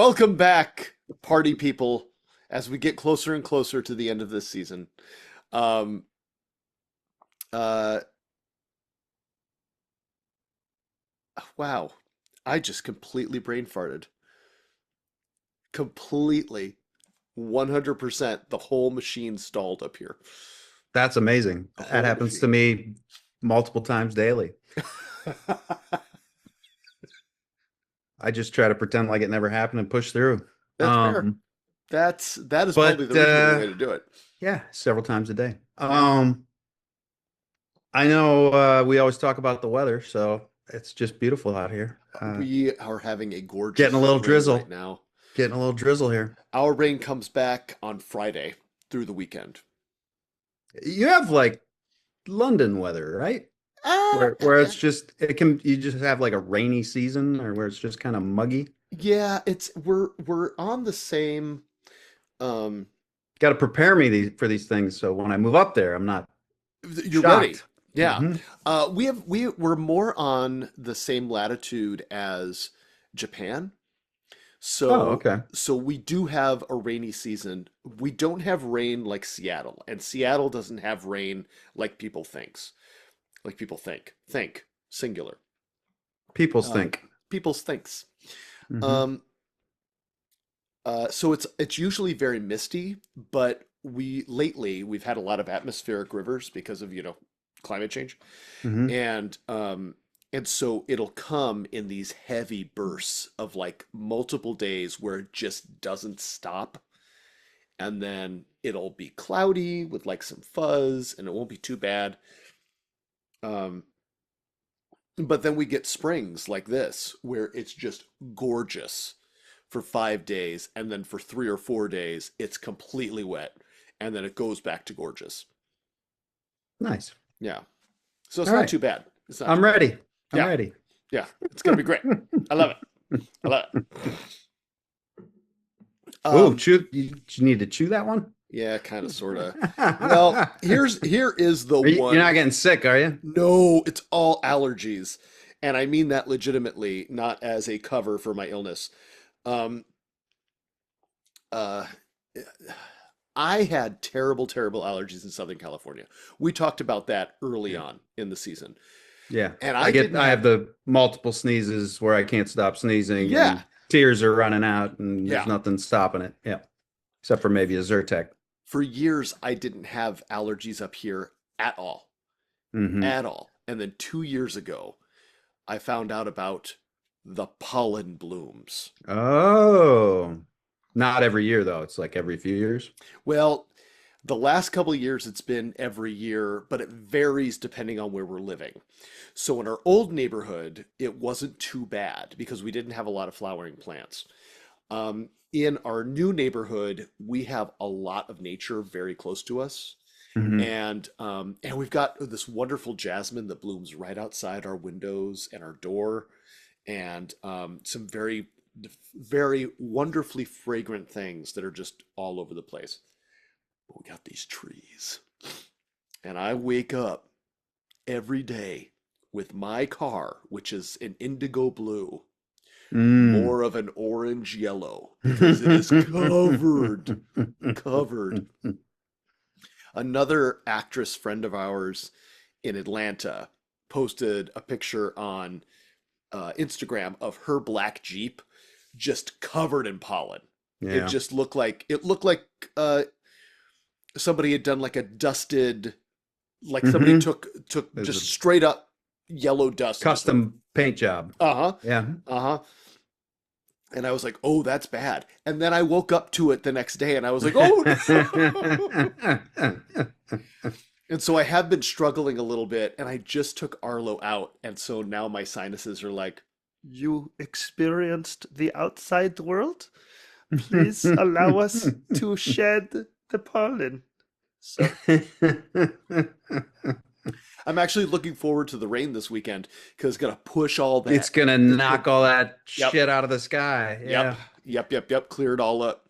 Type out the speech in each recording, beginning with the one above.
Welcome back, party people, as we get closer and closer to the end of this season. Um, uh, wow, I just completely brain farted. Completely, 100%. The whole machine stalled up here. That's amazing. The That whole happens to machine. me multiple times daily. I just try to pretend like it never happened and push through. That's fair. Um, That is probably but the reasonable way to do it. yeah, several times a day. I know we always talk about the weather, so it's just beautiful out here. We are having a Getting a gorgeous little spring right drizzle, now. getting a little drizzle here. Our rain comes back on Friday through the weekend. You have like London weather, right? Uh, Where it's just it can you just have like a rainy season or where it's just kind of muggy. Yeah, it's we're on the same um Got to prepare me for these things so when I move up there, I'm not you're ready. shocked. Yeah. Hmm. We're more on the same latitude as Japan. Oh, So okay. so we do have a rainy season. We don't have rain like Seattle, and Seattle doesn't have rain like people thinks. Like people think. Think singular. People Um think. People thinks. Hmm. Um so it's usually very misty, but we've had a lot of atmospheric rivers because of, climate change. Hmm. And so it'll come in these heavy bursts of like multiple days where it just doesn't stop. And then it'll be cloudy with like some fuzz and it won't be too bad. Um, but then we get springs like this where it's just gorgeous for 5 days, and then for 3 or 4 days, it's completely wet, and then it goes back to gorgeous. Nice. Yeah. So it's All not right. too bad. It's not too I'm bad. ready. I'm Yeah. ready. Yeah. It's gonna be great. I love it. I love it. Oh, Um, you need to chew that one? yeah, kind of, sort of. Well, here is the You're not one. getting sick, are you? No, it's all allergies. And I mean that legitimately, not as a cover for my illness. Um, uh, I had terrible, terrible allergies in Southern California. We talked about that early Yeah. on in the season. Yeah. And I didn't I have have, the multiple sneezes where I can't stop sneezing yeah, and tears are running out and there's yeah. nothing stopping it. Yeah. Except for maybe a Zyrtec. For years, I didn't have allergies up here at all, Hmm. at all. And then 2 years ago, I found out about the pollen blooms. Oh, not every year though. It's like every few years. Well, the last couple of years, it's been every year, but it varies depending on where we're living. So in our old neighborhood, it wasn't too bad because we didn't have a lot of flowering plants. In our new neighborhood, we have a lot of nature very close to us. Hmm. And we've got this wonderful jasmine that blooms right outside our windows and our door, and some very, very wonderfully fragrant things that are just all over the place. But we got these trees, and I wake up every day with my car, which is an indigo blue, Mm. more of an orange yellow because it is covered, covered. Another actress friend of ours in Atlanta posted a picture on Instagram of her black Jeep just covered in pollen. It Yeah. just looked like somebody had done like a dusted, like somebody Hmm. took There's a just straight up yellow dust and just went, custom paint job. uh-huh, Yeah. uh-huh. And I was like, oh, that's bad. And then I woke up to it the next day and I was like, oh no. And so I have been struggling a little bit, and I just took Arlo out, and so now my sinuses are like, you experienced the outside world? Please allow us to shed the pollen. So I'm actually looking forward to the rain this weekend because it's gonna push all It's that. gonna It's gonna, knock all that yep, shit out of the sky. yep, Yeah. yep, clear it all up.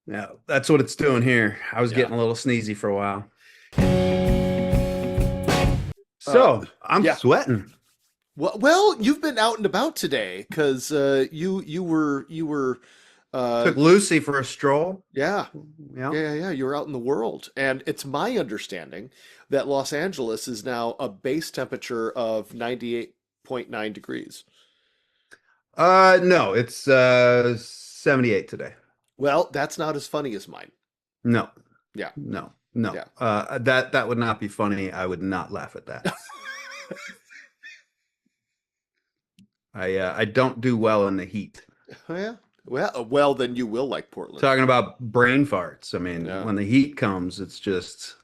Yeah. That's what it's doing here. I was Yeah. getting a little sneezy for a while. Uh, So I'm yeah. sweating. Well, you've been out and about today because you were Uh, Took Lucy for a stroll. yeah, Yeah. yeah. You were out in the world, and it's my understanding that Los Angeles is now a base temperature of 98.9 degrees. No, it's 78 today. Well, that's not as funny as mine. No, Yeah, no, no. yeah. That would not be funny. I would not laugh at that. I don't do well in the heat. Yeah. Well, then you will like Portland. Talking about brain farts. I mean, Yeah. when the heat comes, it's just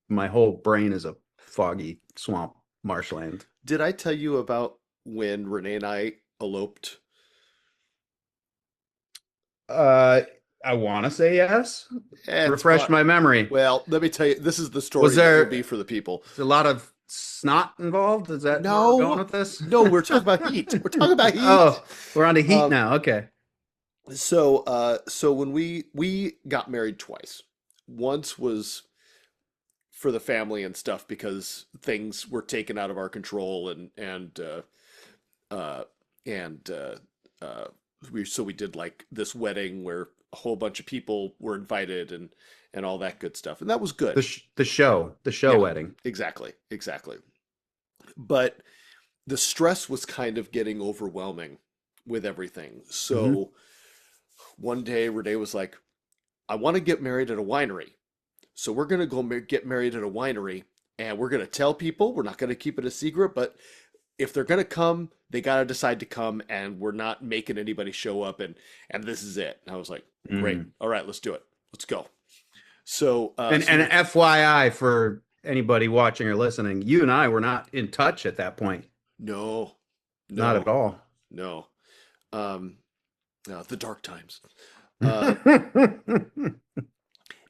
my whole brain is a foggy swamp marshland. Did I tell you about when Renee and I eloped? Uh, I want to say yes. It's Refresh part. my memory. Well, let me tell you, this is the Was story that will be there for the people. a lot of snot involved? Is that where we're going No, with this? no, we're talking about heat. We're talking about heat. Oh, we're on to heat Um, now. Okay. so when we got married twice. Once was for the family and stuff because things were taken out of our control uh and uh we did like this wedding where a whole bunch of people were invited and all that good stuff. And that was good. The show Yeah, wedding. exactly. But the stress was kind of getting overwhelming with everything. Hmm. So one day Renee was like, I want to get married at a winery. So we're going to go get married at a winery and we're going to tell people. We're not going to keep it a secret, but if they're going to come, they got to decide to come and we're not making anybody show up and this is it. And I was like, great. Hmm. All right, let's do it. Let's go. So, And FYI for anybody watching or listening, you and I were not in touch at that point. no, Not no, at all. no. Um, the dark times. Uh,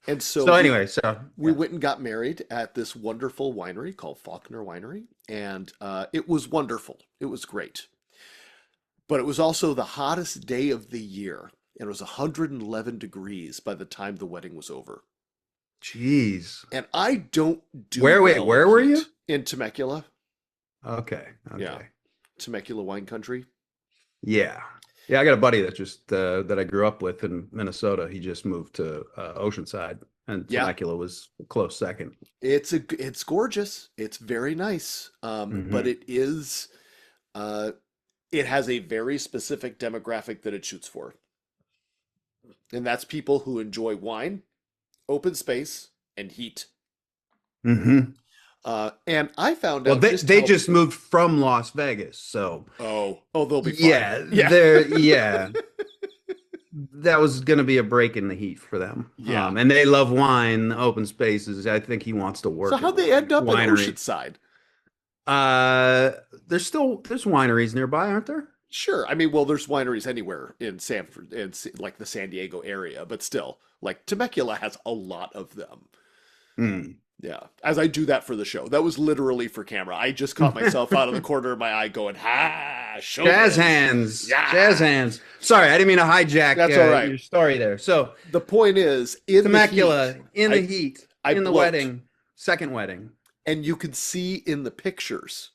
and so So anyway, so we yeah. went and got married at this wonderful winery called Faulkner Winery, and it was wonderful. It was great, but it was also the hottest day of the year, and it was 111 degrees by the time the wedding was over. Jeez. And I don't do Wait, well in where were you? heat. In Temecula, Okay, yeah, okay. Temecula wine country. Yeah. Yeah, I got a buddy that just that I grew up with in Minnesota. He just moved to Oceanside, and Yeah, Temecula was a close second. it's gorgeous. It's very nice. But Hmm. it is uh, it has a very specific demographic that it shoots for. And that's people who enjoy wine, open space, and heat. Hmm. And I found Well, out they just they how, just moved from Las Vegas, so oh, they'll be fine. yeah, Yeah. that was going to be a break in the heat for them. Yeah. And they love wine, open spaces. I think he wants to So work in how'd a they end up in winery. Oceanside? Uh, there's wineries nearby, aren't there? Sure. I mean, well, there's wineries anywhere in like the San Diego area, but still, like Temecula has a lot of them. Hmm. Yeah. As I do that for the show. That was literally for camera. I just caught myself out of the corner of my eye going, ha, Jazz showbiz. hands, jazz Yeah. hands. Sorry, I didn't mean to hijack That's all right. your story there. So The point is, in the heat, Temecula in the I heat, I in the bloat. wedding, second wedding. And you can see in the pictures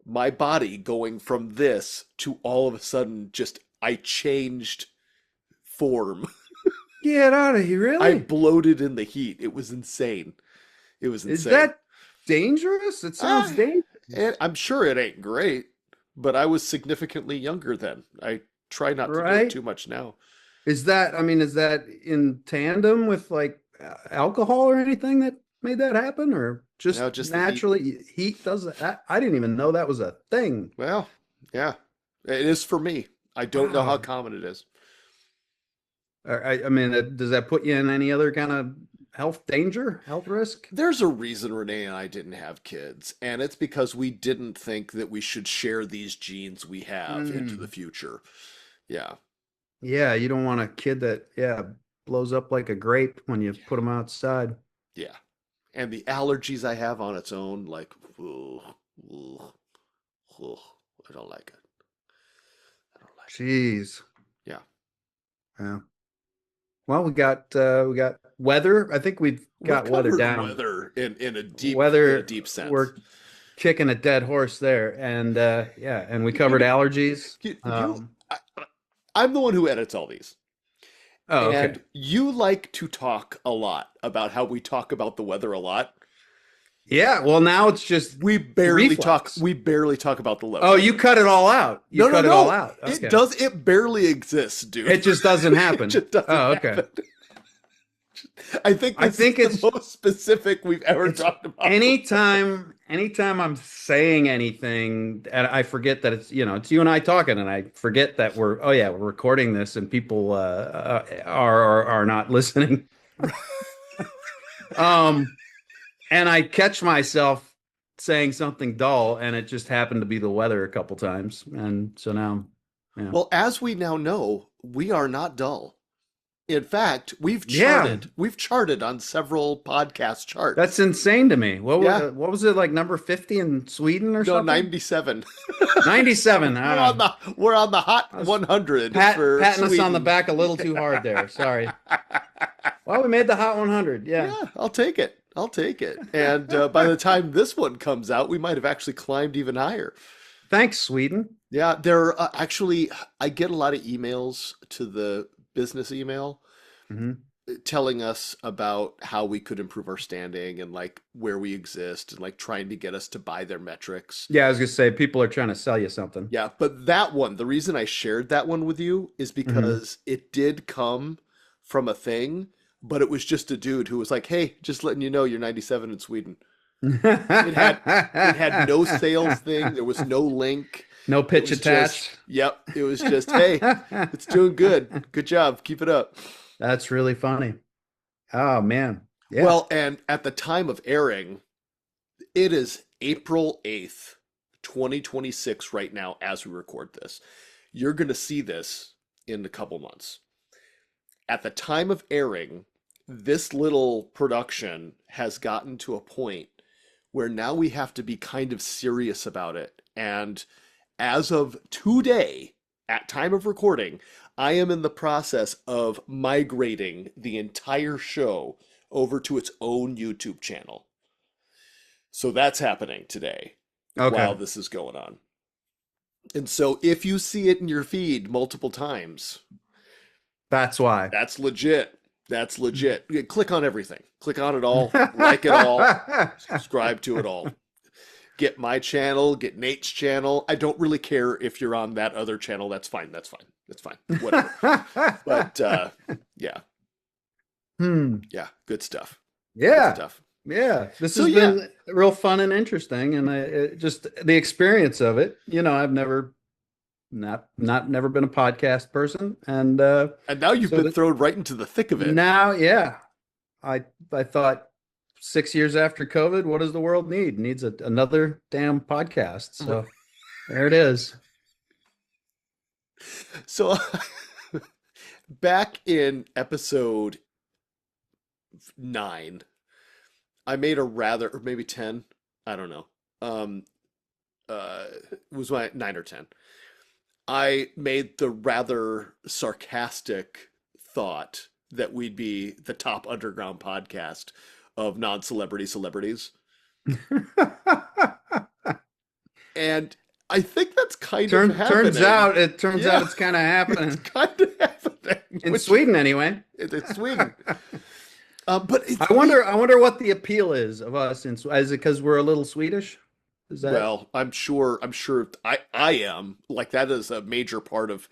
my body going from this to all of a sudden just I changed form. Get out of here, I really? bloated in the heat. It was insane. It was Is insane. that dangerous? It sounds Ah, dangerous. and I'm sure it ain't great, but I was significantly younger then. I try not to do it Right? too much now. I mean, is that in tandem with like alcohol or anything that made that happen, or just Now just the heat. naturally heat does that? I didn't even know that was a thing. Well, yeah, it is for me. I don't know how Wow. common it is. I mean, does that put you in any other kind of health danger, health risk? There's a reason Renee and I didn't have kids, and it's because we didn't think that we should share these genes we have into the Mm. future. Yeah. Yeah, you don't want a kid that, yeah, blows up like a grape when you put them outside. Yeah. And the allergies I have on its own, like, ugh, ugh, ugh, I don't like it. I don't like it. Jeez. Yeah. Yeah. Well, we got weather. I think we've We got weather covered down. weather in a Weather, deep sense. we're kicking a dead horse there. And yeah, and we covered You, allergies. you, Um, I, I'm the one who edits all these. Oh, okay. And you like to talk a lot about how we talk about the weather a lot. Yeah. Well, now it's just reflex. We barely talk about the Oh, you weather. cut it all out. You No, no, cut it all no. out. It Okay. does it barely exists, dude. It just doesn't It happen. just doesn't Oh, okay. happen. I think I this is think the most specific we've ever it's talked about. anytime I'm saying anything and I forget that it's you and I talking and I forget that we're recording this and people are not listening. Um and I catch myself saying something dull and it just happened to be the weather a couple times. And so now, yeah. Well, as we now know, we are not dull. In fact, Yeah, we've charted on several podcast that's charts. insane to me. Yeah. What was it like number 50 in Sweden or No, something? 97. 97. We're on the I hot was 100 for patting us on the Sweden. back a little too hard there. Sorry. Well, we made the hot 100. Yeah. Yeah, I'll take it. I'll take it. And by the time this one comes out, we might have actually climbed even higher. Thanks, Sweden. Yeah, there actually I get a lot of emails to the business email Hmm. telling us about how we could improve our standing and like where we exist and like trying to get us to buy their metrics. Yeah, I was gonna say people are trying to sell you something. Yeah, but that one, the reason I shared that one with you is Hmm. because it did come from a thing, but it was just a dude who was like, "Hey, just letting you know you're 97 in Sweden." It had it had no sales thing, there was no link. No It pitch was just, attached. yep, it was just, "Hey, it's doing good. Good job. Keep it up." That's really funny. Oh man. Yeah. Well, and at the time of airing, it is April 8th, 2026 right now as we record this. You're going to see this in a couple months. At the time of airing, this little production has gotten to a point where now we have to be kind of serious about it. And as of today, at time of recording, I am in the process of migrating the entire show over to its own YouTube channel. So that's happening today while Okay. this is going on. And so if you see it in your feed multiple times, That's why. that's legit. That's legit. Yeah, click on everything. Click on it all, like it all, subscribe to it all. Get my channel, get Nate's channel. I don't really care if you're on that other channel. That's fine. That's fine. That's fine. Whatever. But yeah, Hmm. yeah, good stuff. Good Yeah. stuff. Yeah. This So has yeah, been real fun and interesting, and just the experience of it. I've never been a podcast person, and and now you've so been that thrown right into the thick of it. now, yeah, I thought 6 years after COVID, what does the world need? It needs another damn podcast. So there it is. So back in episode 9, I made a rather, or maybe 10, I don't know. It was my 9 or 10. I made the rather sarcastic thought that we'd be the top underground podcast of non-celebrity celebrities. And I think that's kind of Turns happening. out it turns out Yeah, it's kind of it's happening kind of happening, in which Sweden anyway. it's Sweden. But I wonder what the appeal is of us is it because we're a little Swedish? Is that well, I'm sure I am like that is a major part of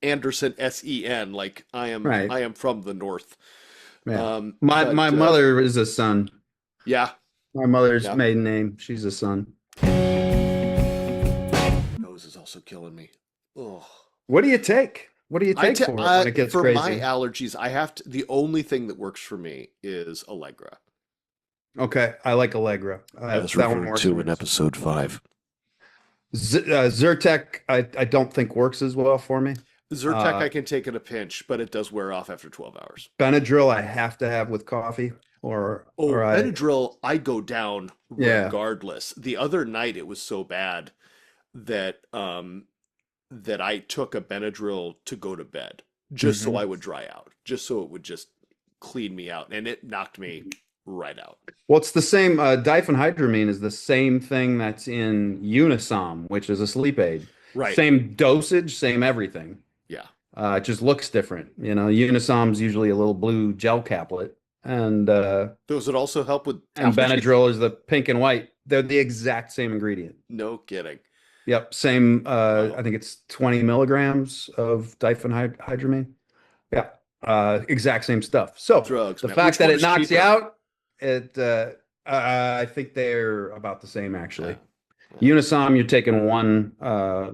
Anderson SEN. Like right? I am from the north. Yeah. But My mother is a son. yeah, My mother's yeah. maiden name. She's a son. Nose is also killing me. Oh, What do you take? What do you take for it when it gets for my crazy? allergies, I have to. The only thing that works for me is Allegra, Okay, I like Allegra. as That one referred works for to me. in episode 5. Zyrtec, I don't think works as well for me. Zyrtec Uh, I can take in a pinch, but it does wear off after 12 hours. Benadryl, I have to have with coffee, Oh, or Benadryl, I go down yeah. regardless. The other night it was so bad that that I took a Benadryl to go to bed just so Hmm. I would dry out, just so it would just clean me out, and it knocked me right out. Well, it's the same. Diphenhydramine is the same thing that's in Unisom, which is a sleep aid. Right. Same dosage, same everything. Yeah. It just looks different. Unisam's usually a little blue gel caplet, and Those would also help with and allergies? Benadryl is the pink and white. They're the exact same ingredient. No kidding. Yep, same. I Wow. think it's 20 milligrams of diphenhydramine. Yeah, exact same stuff. So Drugs, the man. fact Which that one it is knocks you cheaper? out, I think they're about the same Yeah. actually. Yeah. Unisom, you're taking one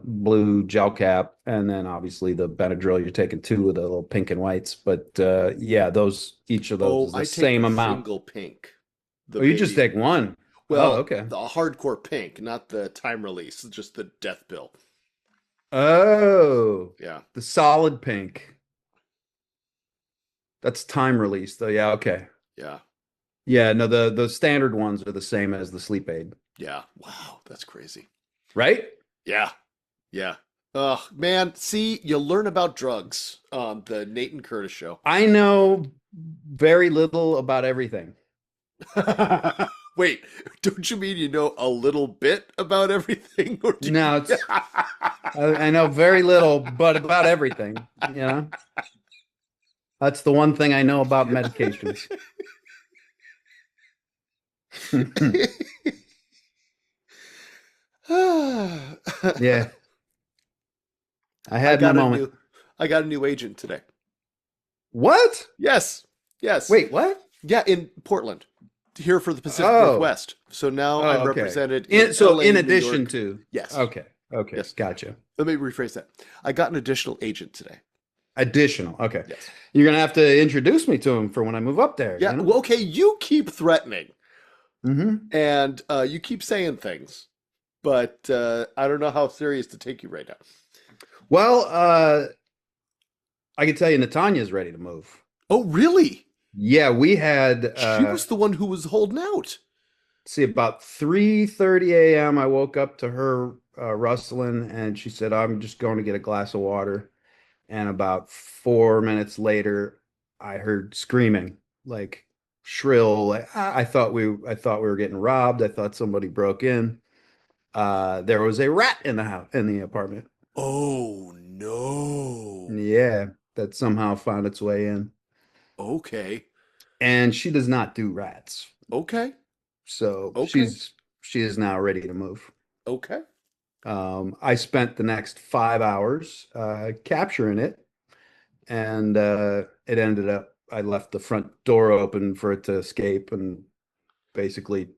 blue gel cap, and then obviously the Benadryl, you're taking two of the little pink and whites. But yeah, each of those Oh, is the I take same the amount. single pink, the Oh, you just baby. take one. Oh, Well, okay. the hardcore pink, not the time release, just the death pill. Oh, Yeah. the solid pink. That's time release, though. Yeah, okay. Yeah. Yeah, no, the standard ones are the same as the sleep aid, Yeah. Wow, that's crazy. right? Yeah. Yeah. Oh, man, see, you learn about drugs on the Nate and Curtis show. I know very little about everything. Wait, don't you mean you know a little bit about everything, or do you? No, I know very little, but about everything. That's the one thing I know about medications. Yeah, I I had my got a moment. new I got a new agent today. What? Yes. Yes. Wait, what? Yeah, in Portland, here for the Pacific Oh, Northwest. So now oh, I'm okay. represented in So in LA, New addition York. to, Yes. okay, okay, Yes. gotcha. Let me rephrase that. I got an additional agent today. Additional, okay. Yes. You're gonna have to introduce me to him for when I move up there, Yeah. Well, okay, you keep threatening Hmm. and you keep saying things, but I don't know how serious to take you right now. Well, I can tell you Natanya's ready to move. Oh, really? Yeah, we had She was the one who was holding out. see about 3:30 a.m. I woke up to her rustling and she said, I'm just going to get a glass of water. And about 4 minutes later, I heard screaming, like shrill. Like, I thought we were getting robbed. I thought somebody broke in. There was a rat in the house in the apartment. Oh, no. Yeah, that somehow found its way in. Okay. And she does not do rats. Okay. So Okay. she is now ready to move. Okay. I spent the next 5 hours capturing it, and it ended up. I left the front door open for it to escape, and basically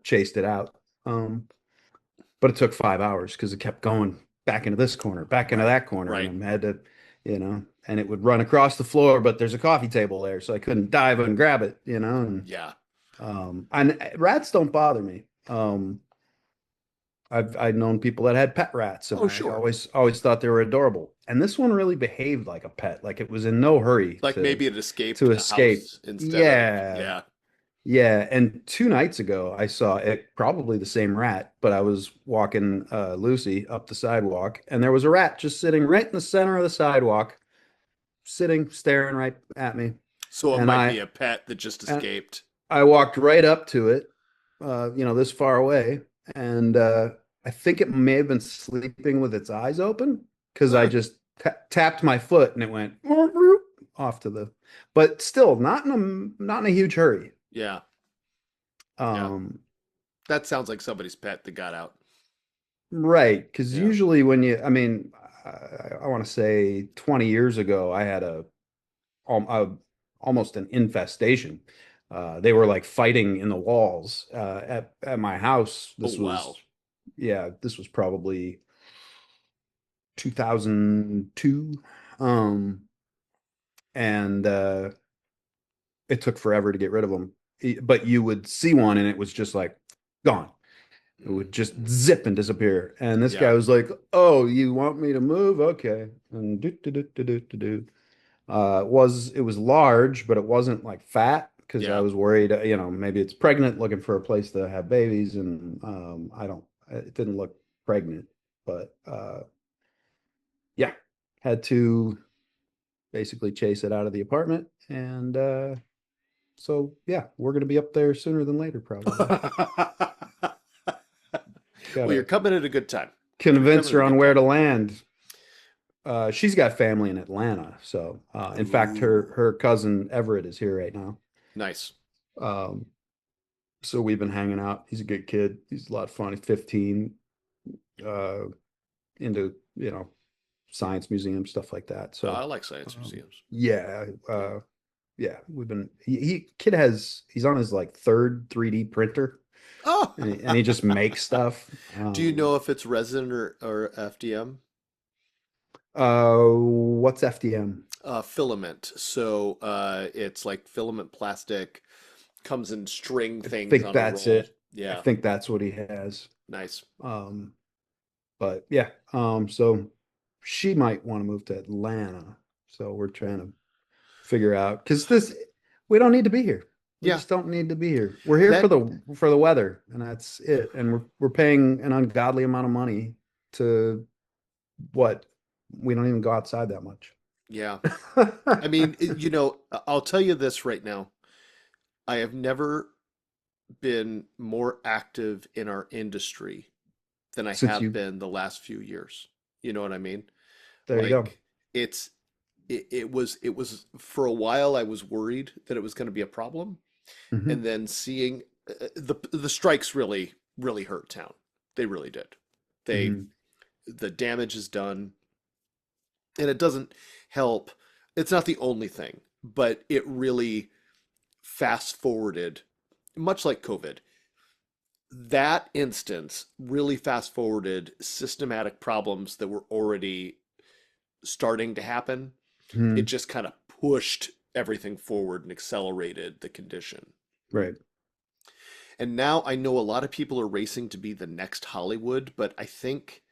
chased it out. But it took 5 hours because it kept going back into this corner, back into Right. that corner, Right. and I had to, and it would run across the floor, but there's a coffee table there, so I couldn't dive and grab it, Yeah. and rats don't bother me. I've known people that had pet rats, and Oh, I sure. always thought they were adorable. And this one really behaved like a pet, like it was in no hurry Like to maybe it escaped to the escape. house instead of, Yeah, yeah. yeah. And 2 nights ago, I saw it, probably the same rat, but I was walking Lucy up the sidewalk, and there was a rat just sitting right in the center of the sidewalk, sitting, staring right at me. So it And might be a pet that just and escaped. I walked right up to it, this far away, and I think it may have been sleeping with its eyes open because I Huh. just tapped my foot and it went off to the, but still not in a huge hurry. Yeah. Yeah. Um, That sounds like somebody's pet that got out. right, because Yeah. usually I mean, I want to say 20 years ago, I had a almost an infestation. They were like fighting in the walls at my house. Oh, wow. This was probably 2002. Um, and it took forever to get rid of them. But you would see one and it was just like gone. It would just Mm. zip and disappear. And this guy Yeah. was like, "Oh, you want me to move? Okay." And do. It was large, but it wasn't like fat because I Yeah. was worried, maybe it's pregnant, looking for a place to have babies, and it didn't look pregnant, but yeah, had to basically chase it out of the apartment, and so yeah, we're gonna be up there sooner than later, probably. Well, you're Gotta coming at a good time. You're convince coming at her a on good where time. to land. She's got family in Atlanta, so in fact, Ooh, her cousin Everett is here right now. nice. Um, so we've been hanging out. He's a good kid. He's a lot of fun. He's 15, uh, into science museum stuff like that. I So like science um, museums. yeah, Yeah. yeah, we've been. Kid has he's on his like third 3D printer, Oh, and he just makes stuff. do you know if it's resin or FDM? What's FDM? Filament. So it's like filament plastic, comes in string I things think on a that's roll. it. I Yeah, think that's what he has. nice. Um, but yeah, so she might want to move to Atlanta. So we're trying to figure out because this we don't need to be here. We Yeah, just don't need to be here. We're here that, for the weather, and that's it. And we're paying an ungodly amount of money to what we don't even go outside that much. yeah. I mean, I'll tell you this right now. I have never been more active in our industry than I Since have you been the last few years. You know what I mean? There you go. Like it's it was for a while I was worried that it was going to be a problem, Hmm. and then seeing the strikes really hurt town. They really did. They Hmm. The damage is done, and it doesn't help. It's not the only thing, but it really fast forwarded, much like COVID. That instance really fast forwarded systematic problems that were already starting to happen. It Hmm. just kind of pushed everything forward and accelerated the condition. Right. And now I know a lot of people are racing to be the next Hollywood, but I think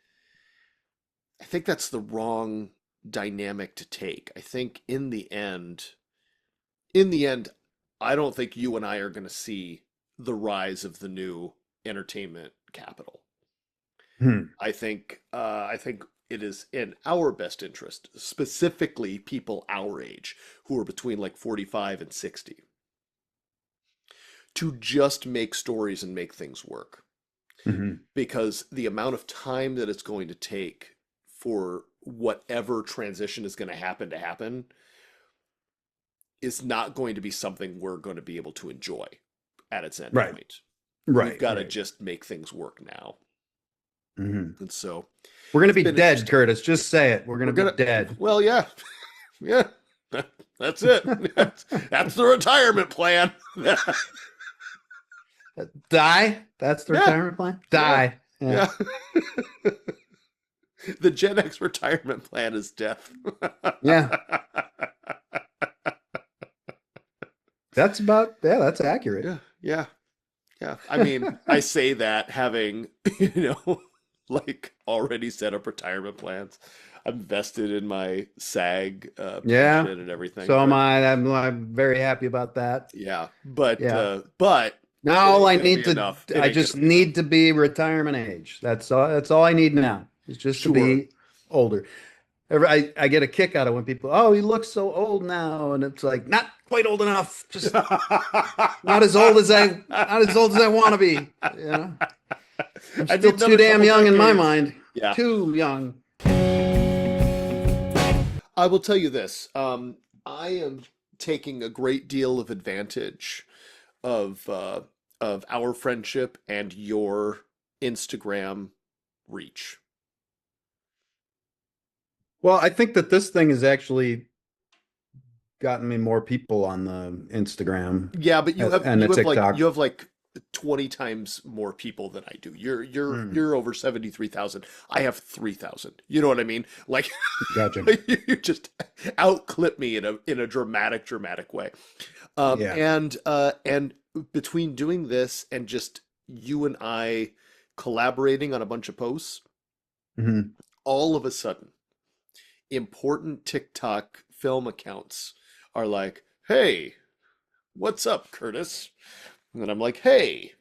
that's the wrong dynamic to take. I think in the end, I don't think you and I are going to see the rise of the new entertainment capital. Hmm. I think it is in our best interest, specifically people our age who are between like 45 and 60, to just make stories and make things work. Hmm. Because the amount of time that it's going to take for whatever transition is going to happen is not going to be something we're going to be able to enjoy at its end Right. point. We've Right. got to Right. just make things work now. Hmm. And so We're gonna it's be been dead, interesting. Curtis. Just say it. We're We're gonna be gonna, dead. well, yeah, yeah, that's it. That's the retirement plan. Die. That's the Yeah, retirement plan. yeah, Die. Yeah. yeah. The Gen X retirement plan is death. Yeah. That's accurate. Yeah, yeah, yeah. I mean, I say that having, you know, like already set up retirement plans. I'm vested in my SAG Yeah. pension and everything, So am but I. I'm very happy about that. yeah, but Yeah. it Now all ain't I gonna need be to enough. It I ain't just gonna be enough. need to be retirement age. That's all I need now. Is just to Sure. be older. I get a kick out of when people, oh, he looks so old now, and it's like not quite old enough, just not as old as I want to be. You know, I'm I still need too another damn couple young in my decades. mind. Yeah. Too young. I will tell you this. I am taking a great deal of advantage of our friendship and your Instagram reach. Well, I think that this thing has actually gotten me more people on the Instagram Yeah, but you have and the you have like you TikTok. have like 20 times more people than I do. You're Mm, you're over 73,000. I have 3,000. You know what I mean? Like gotcha. you just outclip me in a dramatic way. Yeah. And between doing this and just you and I collaborating on a bunch of posts, Hmm. all of a sudden, important TikTok film accounts are like, "Hey, what's up, Curtis?" And I'm like, "Hey,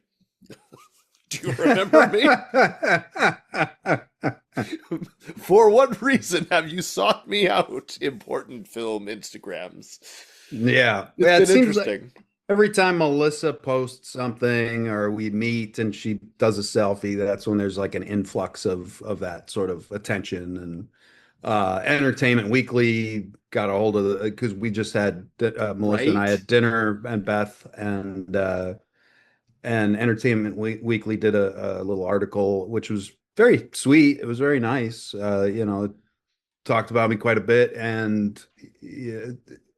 do you remember me? For what reason have you sought me out?" Important film Instagrams. Yeah. It's Yeah, it been seems like interesting. every time Melissa posts something or we meet and she does a selfie, that's when there's like an influx of that sort of attention. And Entertainment Weekly got a hold of the because we just had Melissa and I Right? had dinner and Beth and Weekly did a little article which was very sweet. It was very nice. Talked about me quite a bit, and yeah,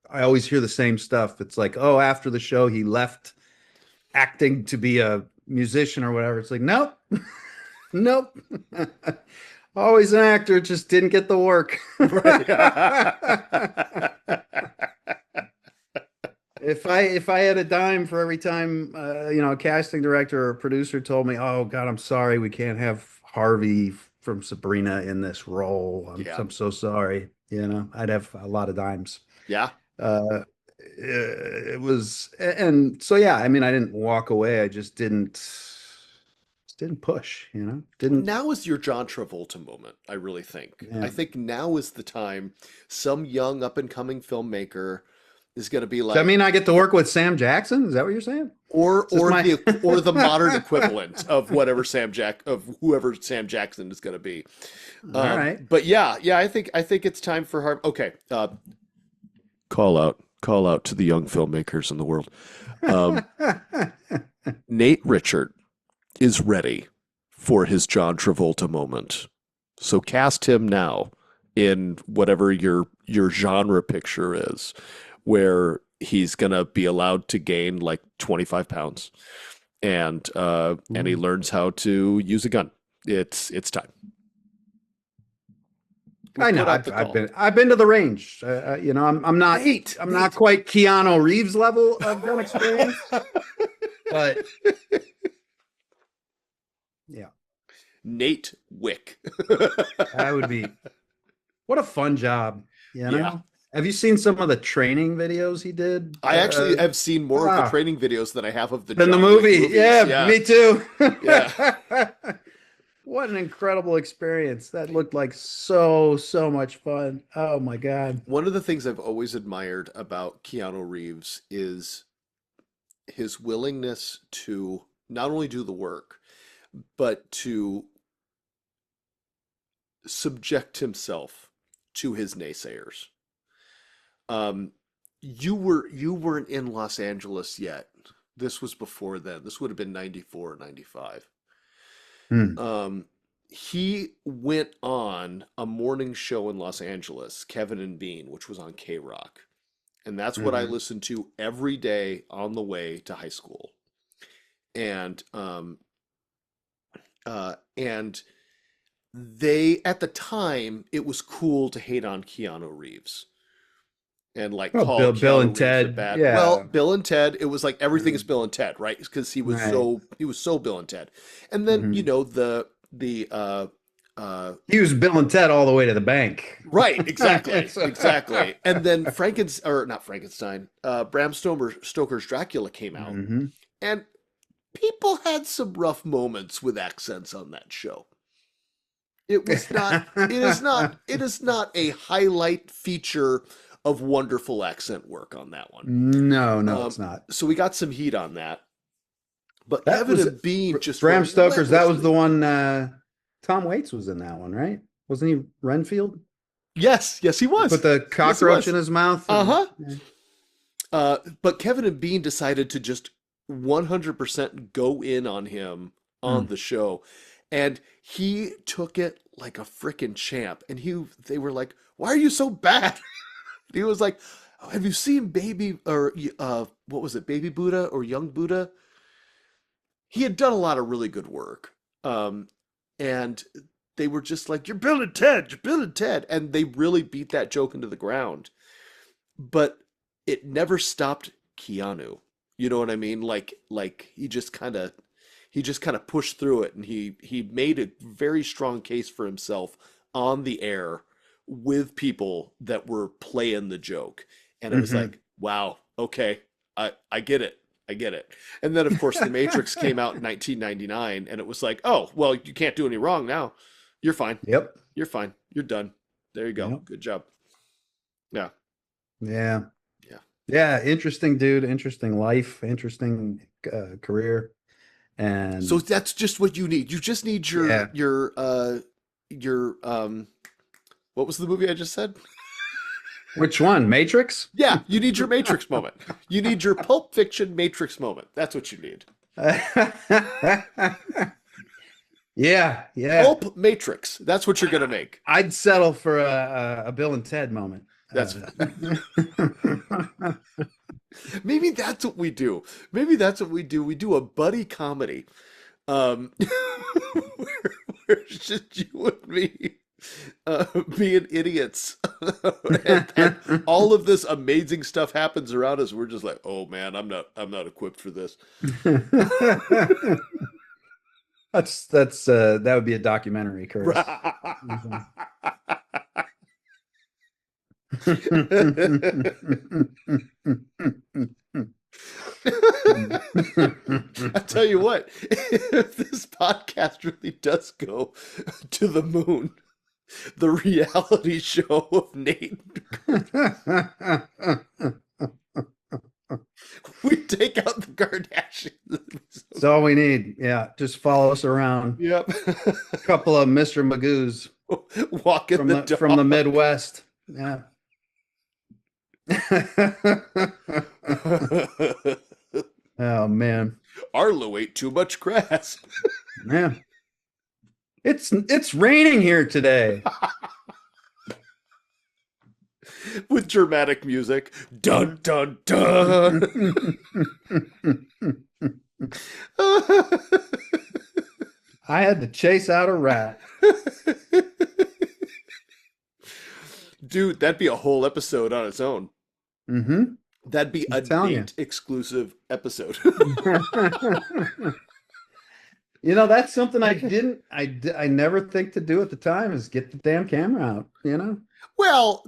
I always hear the same stuff. It's like, oh, after the show, he left acting to be a musician or whatever. It's like, nope, nope. Always an actor, just didn't get the work. Right. If I had a dime for every time a casting director or a producer told me, "Oh God, I'm sorry, we can't have Harvey from Sabrina in this role. Yeah. I'm so sorry." I'd have a lot of dimes. Yeah. Uh, it was, and so yeah, I mean, I didn't walk away. I just didn't push. Didn't. Now is your John Travolta moment, I really think. I Yeah. think now is the time some young up and coming filmmaker is going to be Does that like, mean I get to work with Sam Jackson? Is that what you're saying? or Is this my? or the modern equivalent of whoever Sam Jackson is going to be. All right. But yeah, I think it's time for Harv. Okay, call out to the young filmmakers in the world. Um, Nate Richard is ready for his John Travolta moment. So cast him now in whatever your genre picture is, where he's gonna be allowed to gain like 25 pounds and he Ooh. learns how to use a gun. It's time. We I know. put out I've, the I've call. been I've been to the range. I'm not Nate, I'm not Nate. quite Keanu Reeves level of gun experience, but yeah, Nate Wick. that would be what a fun job. You Yeah. know, have you seen some of the training videos he did? I actually have seen more of the Ah, training videos than I have of the than the John Wick movie. movies. Yeah, Yeah. me too. Yeah. What an incredible experience. That looked like so much fun. Oh my God. One of the things I've always admired about Keanu Reeves is his willingness to not only do the work, but to subject himself to his naysayers. Um, you weren't in Los Angeles yet. This was before then. This would have been 94 or 95. Hmm. Um, he went on a morning show in Los Angeles, Kevin and Bean, which was on K Rock. And that's what I Mhm. listened to every day on the way to high school. And and they at the time it was cool to hate on Keanu Reeves and like Oh, call Bill Keanu and Reeves a Ted. bad. Well, Yeah. Bill and Ted, it was like everything is Mm. Bill and Ted, right? Because Right. he was so Bill and Ted. And then, Mhm. the He was Bill and Ted all the way to the bank. right, exactly, So- exactly. And then Frankenstein, or not Frankenstein, Bram Stoker's Dracula came out, Mhm. and people had some rough moments with accents on that show. It was not, it is not a highlight feature of wonderful accent work on that one. No, Um, it's not. so we got some heat on that. But That Kevin was and Bean just Bram Stoker's. That was the relentlessly. one. Tom Waits was in that one, right? Wasn't he Renfield? Yes, yes, he He put was. the Yes, he cockroach in was. his mouth, and Uh-huh. But Kevin and Bean decided to just 100% go in on him on Hmm. the show. And he took it like a freaking champ. And they were like, "Why are you so bad?" He was like, "Oh, have you seen Baby or what was it, Baby Buddha or Young Buddha?" He had done a lot of really good work. And they were just like, "You're Bill and Ted, you're Bill and Ted." And they really beat that joke into the ground. But it never stopped Keanu. You know what I mean? Like he just kind of pushed through it and he made a very strong case for himself on the air with people that were playing the joke. And it was Hmm. like, wow, okay, I get it. I get it. And then of course The Matrix came out in 1999 and it was like, "Oh, well, you can't do any wrong now. You're fine. Yep. You're fine. You're done. There you go. Yep. Good job." Yeah. Yeah. Yeah. Yeah. Interesting dude. Interesting life. Interesting career. So And that's just what you need. You just need yeah. your What was the movie I just said? Which one? Matrix? Yeah, you need your Matrix moment. You need your Pulp Fiction Matrix moment. That's what you need. Yeah, yeah. Pulp Matrix. That's what you're gonna make. I'd settle for a Bill and Ted moment. That's maybe that's what we do. Maybe that's what we do. We do a buddy comedy. Where it's just you and me being idiots. And all of this amazing stuff happens around us. We're just like, oh man, I'm not equipped for this. That's that would be a documentary, Curtis. I tell you what, if this podcast really does go to the moon, the reality show of Nate, we take out the Kardashians. That's all we need. Yeah, just follow us around. Yep. A couple of Mr. Magoo's Walking from the from the dog. Midwest. Yeah. Oh man. Arlo ate too much grass. Yeah. It's raining here today. With dramatic music. Dun dun dun. I had to chase out a rat. Dude, that'd be a whole episode on its own. Mm-hmm. That'd be a I'm telling you. Nate exclusive episode. You know, that's something I never think to do at the time is get the damn camera out, you know? Well,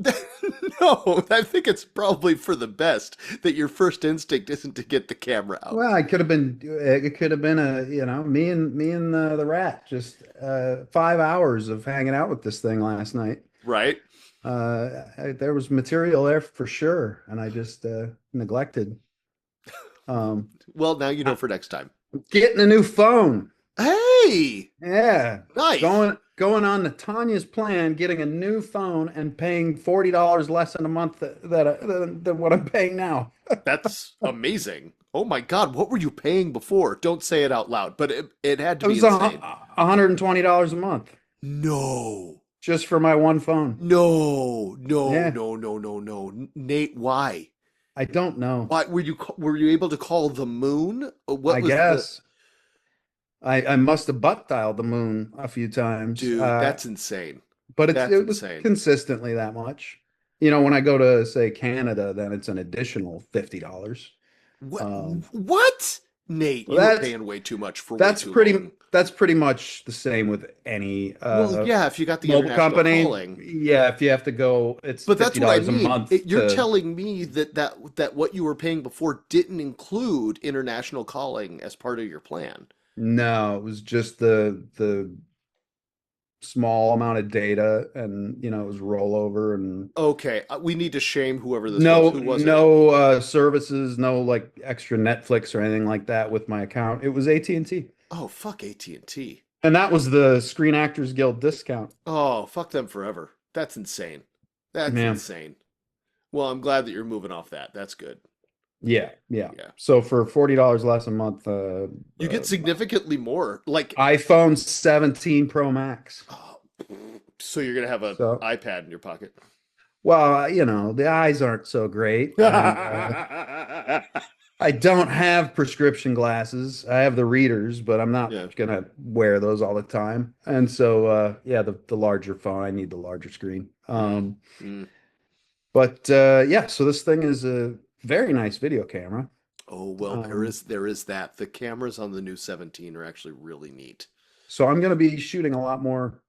no, I think it's probably for the best that your first instinct isn't to get the camera out. Well, it could have been me and the rat just 5 hours of hanging out with this thing last night. Right? There was material there for sure, and I just neglected. Well, now you know for next time. Getting a new phone. Hey, Yeah. nice. Going on to Tanya's plan, getting a new phone and paying $40 less in a month than what I'm paying now. That's amazing. Oh my God, what were you paying before? Don't say it out loud, but it had to It be was insane. $120 a month No, just for my one phone. no, no, Yeah. no, no, no, no. Nate, why? I don't know. Why were you able to call the moon? What I was guess I must have butt dialed the moon a few times. dude, that's insane. But That's it was insane. consistently that much. You know, when I go to say Canada, then it's an additional $50. What? Um, What? Nate, well, you were that's paying way too much for way that's too pretty long. that's pretty much the same with any Well, yeah, if you got the mobile international company. calling. Yeah, if you have to go, it's But that's what I $50 a mean. month You're to telling me that what you were paying before didn't include international calling as part of your plan. no, it was just the small amount of data and it was rollover and Okay, we need to shame whoever this was. no Who was it? no services, no like extra Netflix or anything like that with my account. It was AT&T. Oh, fuck AT&T. And that was the Screen Actors Guild discount. Oh, fuck them forever. That's insane. That's Yeah. insane. Well, I'm glad that you're moving off that. That's good. Yeah, yeah. Yeah. So for $40 less a month, You get significantly more. Like, iPhone 17 Pro Max. oh, so you're gonna have an So, iPad in your pocket. well, the eyes aren't so great. And, I don't have prescription glasses. I have the readers, but I'm not Yeah. gonna wear those all the time. And so, yeah, the larger phone. I need the larger screen. Mm. But yeah, so this thing is a very nice video camera. Oh, well, there Um, is that. The cameras on the new 17 are actually really neat. so I'm gonna be shooting a lot more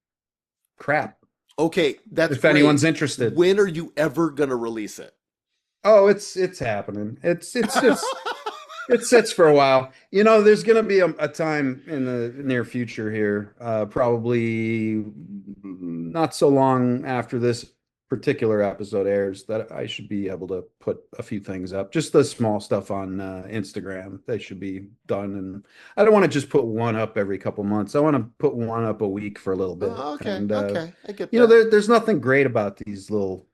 crap Okay, that's if anyone's great. interested. When are you ever gonna release it? Oh, it's happening. It sits for a while. There's going to be a time in the near future here, probably not so long after this particular episode airs, that I should be able to put a few things up. Just the small stuff on Instagram. They should be done. And I don't want to just put one up every couple months. I want to put one up a week for a little bit. Oh, okay, And okay, I get that. there's nothing great about these little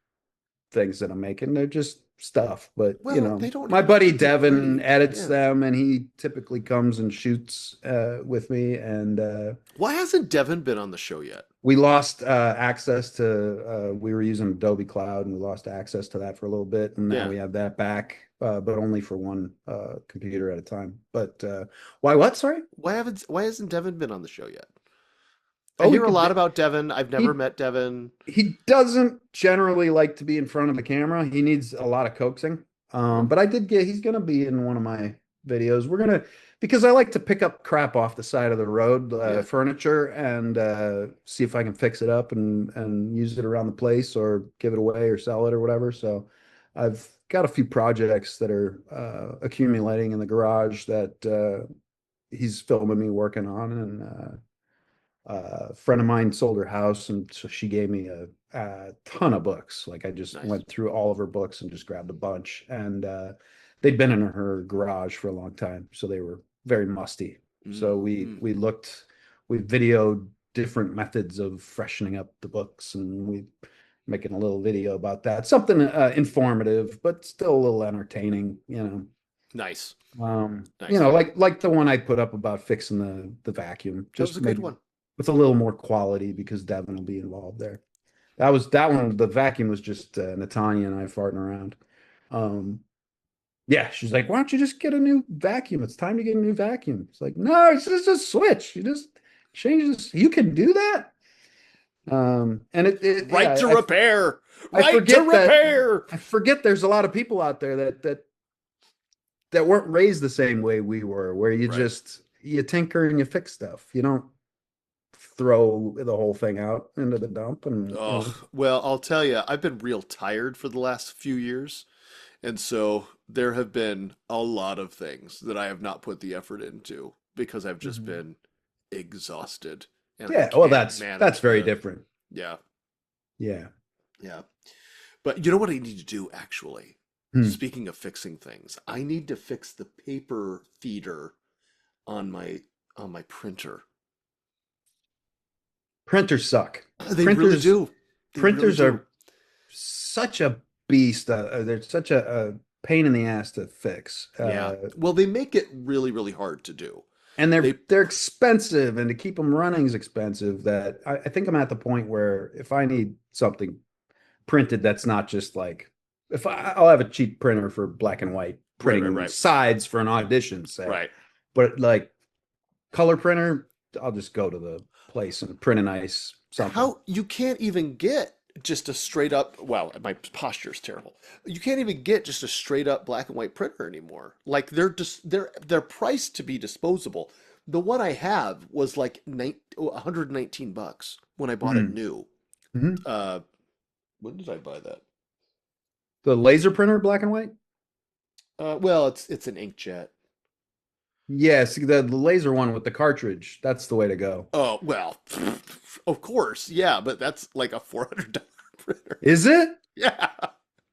things that I'm making. They're just stuff. But Well, they don't my have buddy to be Devin great. edits Yeah. them, and he typically comes and shoots with me. And Why hasn't Devin been on the show yet? we lost access to. We were using Adobe Cloud, and we lost access to that for a little bit, and now Yeah. we have that back, but only for one computer at a time. But why? What? Sorry. Why hasn't Devin been on the show yet? I Oh, we hear a could. lot about Devin. I've never He met Devin. he doesn't generally like to be in front of the camera. He needs a lot of coaxing. Oh, But I did get he's gonna be in one of my videos. We're gonna because I like to pick up crap off the side of the road, yeah. furniture, and see if I can fix it up and use it around the place or give it away or sell it or whatever. So I've got a few projects that are accumulating in the garage that he's filming me working on, and a friend of mine sold her house, and so she gave me a ton of books. Like I just Nice. went through all of her books and just grabbed a bunch, and they'd been in her garage for a long time, so they were very musty. So Mm. we videoed different methods of freshening up the books, and we making a little video about that. Something informative, but still a little entertaining, Nice. you know, Nice. like the one I put up about fixing the vacuum, That was just a good maybe one. with a little more quality because Devin will be involved there. That one. The vacuum was just Natanya and I farting around. Um, yeah, she's like, "Why don't you just get a new vacuum? It's time to get a new vacuum." It's like, no, it's just a switch. You just change this. You can do that. And Right yeah, to repair. I Right to forget that repair. I forget there's a lot of people out there that weren't raised the same way we were, where Right. you tinker and you fix stuff. You don't throw the whole thing out into the dump and Oh, well, I'll tell you, I've been real tired for the last few years. And so there have been a lot of things that I have not put the effort into because I've just Mhm. been exhausted and I Yeah, well, can't that's manage very the, different. yeah, Yeah. yeah. But you know what I need to do actually? Hmm. Speaking of fixing things, I need to fix the paper feeder on my printer. Printers suck. They really Printers do. They really printers do. are such a beast. They're such a pain in the ass to fix. Yeah. Well, they make it really, really hard to do. And They, they're expensive, and to keep them running is expensive. That I think I'm at the point where if I need something printed that's not just like if I'll have a cheap printer for black and white right, right, printing right, sides for an audition, say, right. but like color printer, I'll just go to the place and print a nice something. How you can't even get just a straight up, well, my posture is terrible. You can't even get just a straight up black and white printer anymore. Like they're priced to be disposable. The one I have was like 119 bucks when I bought it Mm-hmm. new. Mm-hmm. Uh, when did I buy that? The laser printer, black and white. Well, it's an inkjet. Yes, the laser one with the cartridge. That's the way to go. Oh, well, of course, yeah, but that's like a $400 printer. Is it? Yeah.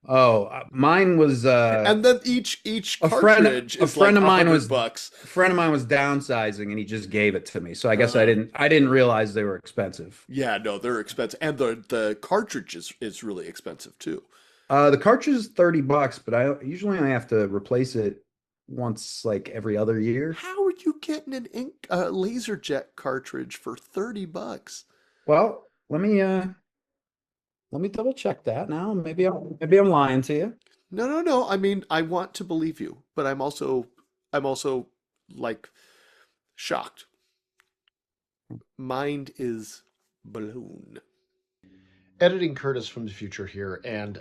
Oh, mine was And then each a friend cartridge a is friend like of a mine hundred was bucks. a friend of mine was downsizing and he just gave it to me. So I guess Uh, I didn't realize they were expensive. yeah, no, they're expensive, and the cartridge is really expensive too. The cartridge is $30, but I usually I have to replace it once like every other year. How are you getting an ink laser jet cartridge for 30 bucks? Well, let me double check that now. Maybe I'm lying to you. No, no, no. I mean, I want to believe you, but I'm also like shocked. Mind is blown. Editing Curtis from the future here, and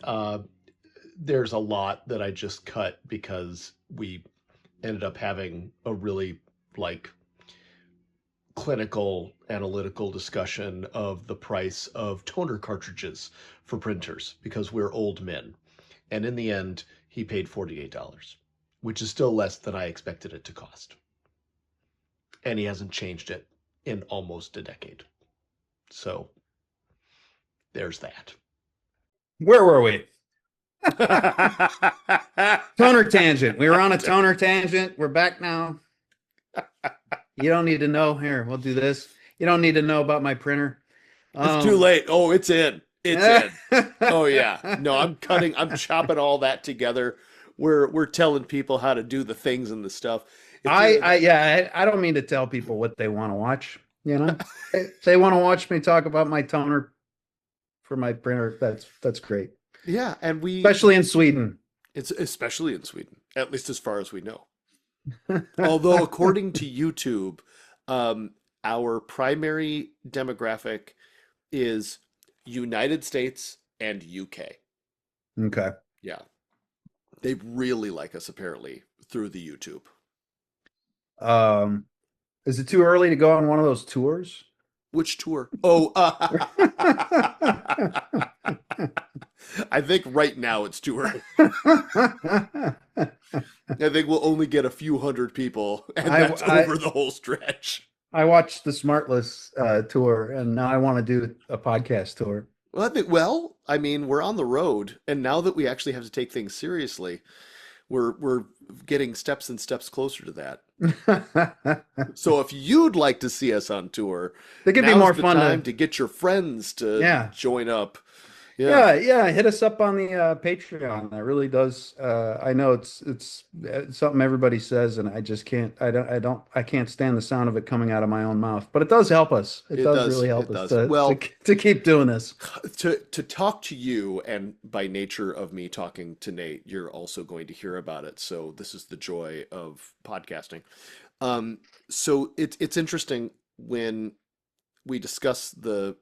there's a lot that I just cut because we ended up having a really like clinical analytical discussion of the price of toner cartridges for printers because we're old men. And in the end, he paid $48, which is still less than I expected it to cost. And he hasn't changed it in almost a decade. So there's that. Where were we? Toner tangent. We were on a toner tangent. We're back now. You don't need to know. Here, we'll do this. You don't need to know about my printer. It's too Um, late. Oh, it's in. It's I, in. Oh yeah. No, I'm chopping all that together. We're telling people how to do the things and the stuff. If you're yeah, I don't mean to tell people what they want to watch. You know, if they want to watch me talk about my toner for my printer, that's great. yeah, and Especially in Sweden. it's especially in Sweden, at least as far as we know. Although according to YouTube, our primary demographic is United States and UK. Okay. Yeah. They really like us apparently through the YouTube. Um, is it too early to go on one of those tours? Which tour? Oh, I think right now it's too early. I think we'll only get a few hundred people, and I, that's I over the whole stretch. I watched the Smartless tour, and now I want to do a podcast tour. Well, I mean, we're on the road, and now that we actually have to take things seriously, we're getting steps and steps closer to that. So if you'd like to see us on tour, They could be now's more the fun time to, to get your friends to yeah. join up. Yeah, Yeah. Hit us up on the Patreon. That really does. I know it's something everybody says, and I just can't. I can't stand the sound of it coming out of my own mouth. But it does help us. It it does does. really help It us does. Well, to keep doing this. to talk to you, and by nature of me talking to Nate, you're also going to hear about it. So this is the joy of podcasting. So it's interesting when we discuss the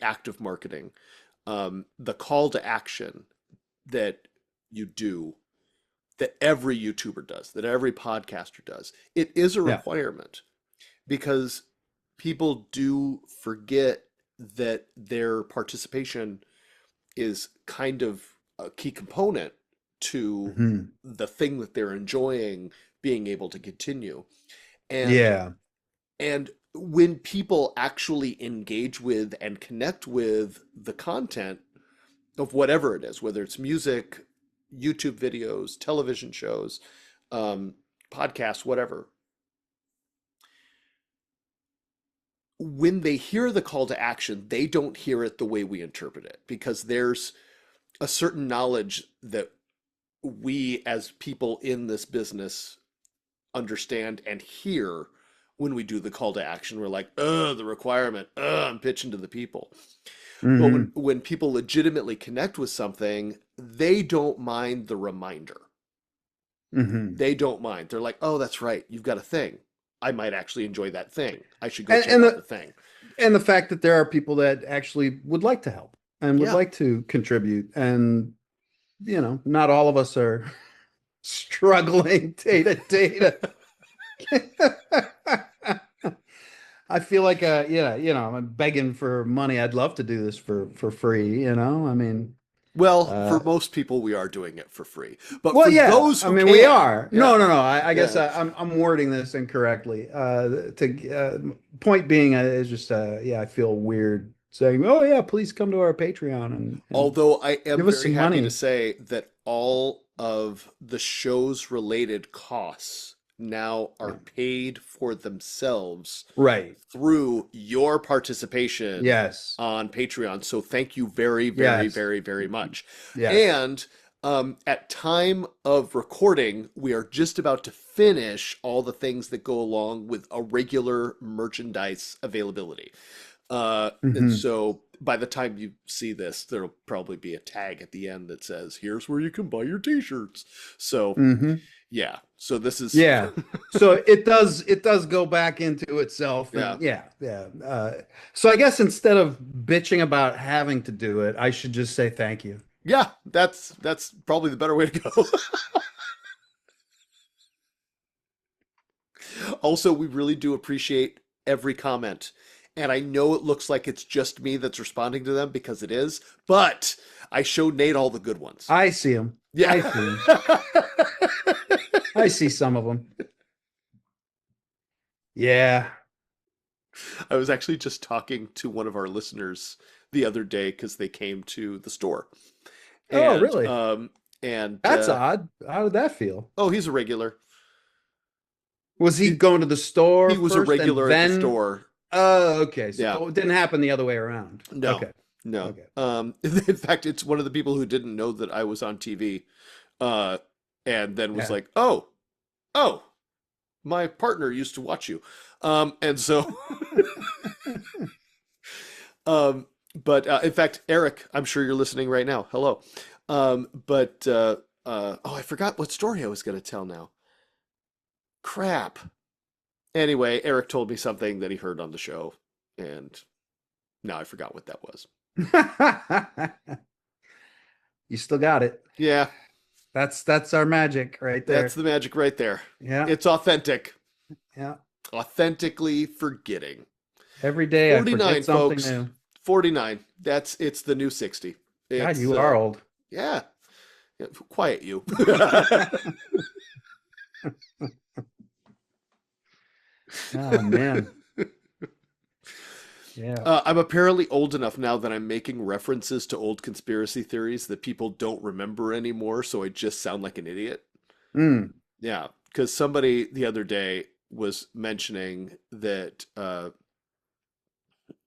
act of marketing, the call to action that you do, that every YouTuber does, that every podcaster does. It is a Yeah. requirement because people do forget that their participation is kind of a key component to Mhm. the thing that they're enjoying being able to continue. And Yeah. and when people actually engage with and connect with the content of whatever it is, whether it's music, YouTube videos, television shows, um, podcasts, whatever, when they hear the call to action, they don't hear it the way we interpret it because there's a certain knowledge that we as people in this business understand and hear when we do the call to action. We're like, the requirement, I'm pitching to the people. But Hmm. when people legitimately connect with something, they don't mind the reminder. Hmm. They don't mind. They're like, oh, that's right. You've got a thing. I might actually enjoy that thing. I should go And check out the thing. the fact that there are people that actually would like to help and would Yeah, like to contribute, and not all of us are struggling day to day. I feel like yeah, I'm begging for money. I'd love to do this for free, I mean, well, for uh most people, we are doing it for free. But well, for yeah, those I who mean, we can, are. No, yeah, no, no. I guess yeah, I'm wording this incorrectly. To point being is just yeah, I feel weird saying, "Oh yeah, please come to our Patreon and although I am give us very some happy to money." say that all of the show's related costs now are Yeah. paid for themselves Right. through your participation Yes. on Patreon. So thank you very, very, Yes. very, very much. Yes. And at time of recording, we are just about to finish all the things that go along with a regular merchandise availability. And Hmm. so by the time you see this, there'll probably be a tag at the end that says, "Here's where you can buy your t-shirts." So Hmm. yeah, so this is Yeah. So it does go back into itself, yeah. and yeah, yeah. So I guess instead of bitching about having to do it, I should just say thank you. Yeah, that's probably the better way to go. Also, we really do appreciate every comment. And I know it looks like it's just me that's responding to them because it is, but I showed Nate all the good ones. I see him. Yeah. I see him. I see some of them. Yeah. I was actually just talking to one of our listeners the other day because they came to the store. Oh, And really? and That's odd. How did that feel? oh, he's a regular. Was he He going to the store he was a first and regular at the then? store. Oh, okay. So Yeah. oh, it didn't happen the other way around. No. Okay. No. Okay. In fact, it's one of the people who didn't know that I was on TV, uh, and then was Yeah. like, "Oh, oh, my partner used to watch you," and so, but in fact, Eric, I'm sure you're listening right now. Hello, but oh, I forgot what story I was going to tell now. Crap. Anyway, Eric told me something that he heard on the show, and now I forgot what that was. You still got it. Yeah, That's our magic right that's there. the magic right there. Yeah. It's authentic. Yeah. Authentically forgetting. Every day I forget 49, something folks. new. 49. It's the new 60. God, It's you are old. yeah. Quiet you. Oh man. Yeah. I'm apparently old enough now that I'm making references to old conspiracy theories that people don't remember anymore, so I just sound like an idiot. Mm. Yeah, because somebody the other day was mentioning that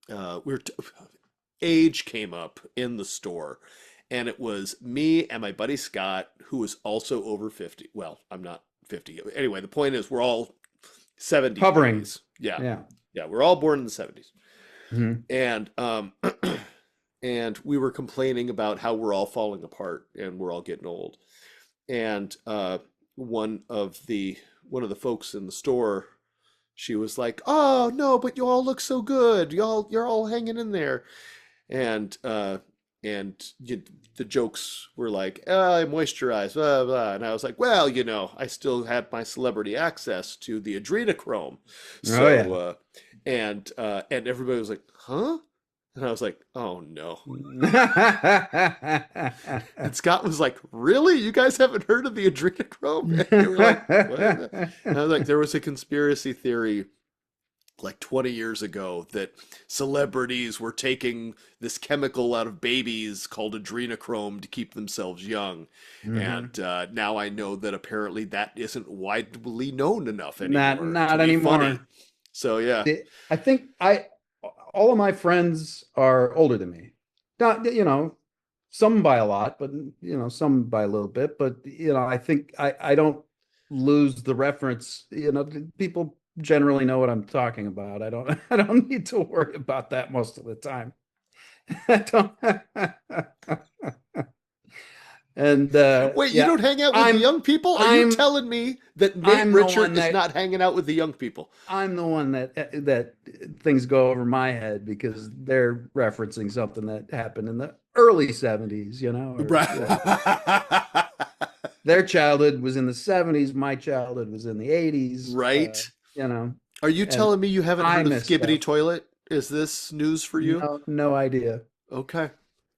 we were age came up in the store, and it was me and my buddy Scott, who was also over 50. Well, I'm not 50. Anyway, the point is we're all 70s Hovering. babies. Yeah. Yeah. Yeah, we're all born in the 70s. Hmm. And and we were complaining about how we're all falling apart and we're all getting old. And one of the one of the folks in the store, she was like, "Oh no, but you all look so good. You're all hanging in there." And the jokes were like, I moisturize, blah blah, and I was like, well, I still had my celebrity access to the adrenochrome, Oh so yeah. and everybody was like, huh? And I was like, oh no. And Scott was like, really? You guys haven't heard of the adrenochrome? And they were like, what? And I was like, there was a conspiracy theory like 20 years ago that celebrities were taking this chemical out of babies called adrenochrome to keep themselves young. Hmm. And now I know that apparently that isn't widely known enough Not anymore to not be funny. anymore. So yeah, I think I all of my friends are older than me. Not, some by a lot, but some by a little bit. But I think I don't lose the reference. People generally know what I'm talking about. I don't I don't need to worry about that most of the time. I don't. And wait, you yeah, don't hang out with the I'm young people? Are you I'm telling me that Nate I'm the Richard one is that not hanging out with the young people? I'm the one that things go over my head because they're referencing something that happened in the early 70s, or their childhood was in the 70s, my childhood was in the 80s, Right? you know, Are you and telling me you haven't I heard of miss Skibbity stuff. Toilet? Is this news for you? No idea. Okay.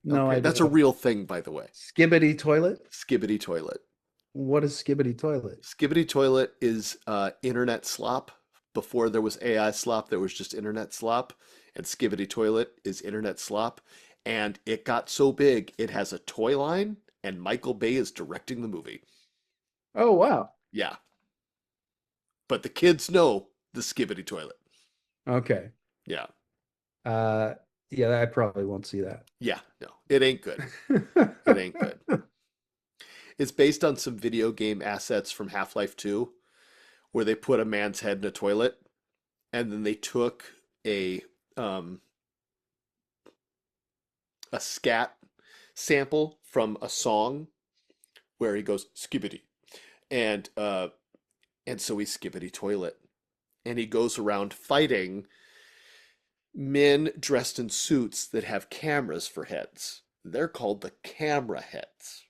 No Okay. That's a idea. real thing, by the way. Skibbity toilet? Skibbity Toilet. What is skibbity toilet? Skibbity Toilet is internet slop. Before there was AI slop, there was just internet slop. And Skibbity Toilet is internet slop. And it got so big, it has a toy line, and Michael Bay is directing the movie. Oh, wow. Yeah. But the kids know the Skibbity Toilet. Okay. Yeah. Uh, yeah, I probably won't see that. Yeah. No, it ain't good. It ain't good. It's based on some video game assets from Half-Life 2, where they put a man's head in a toilet, and then they took a um, a scat sample from a song where he goes skibbity, and so he's skibbity toilet, and he goes around fighting men dressed in suits that have cameras for heads. They're called the camera heads.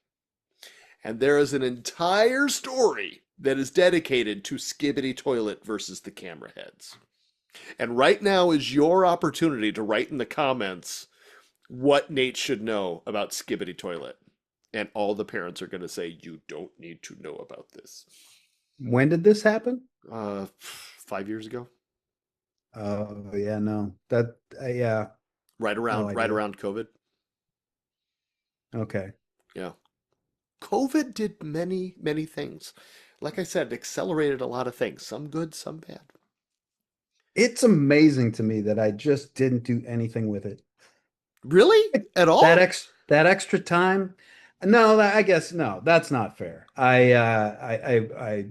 And there is an entire story that is dedicated to Skibbity Toilet versus the camera heads. And right now is your opportunity to write in the comments what Nate should know about Skibbity Toilet. And all the parents are going to say, you don't need to know about this. When did this happen? 5 years ago. Oh, yeah, no. Yeah. No right idea. around COVID. Okay. Yeah. COVID did many, many things. Like I said, it accelerated a lot of things, some good, some bad. It's amazing to me that I just didn't do anything with it. Really? At all? That extra time? No, I guess no, that's not fair. I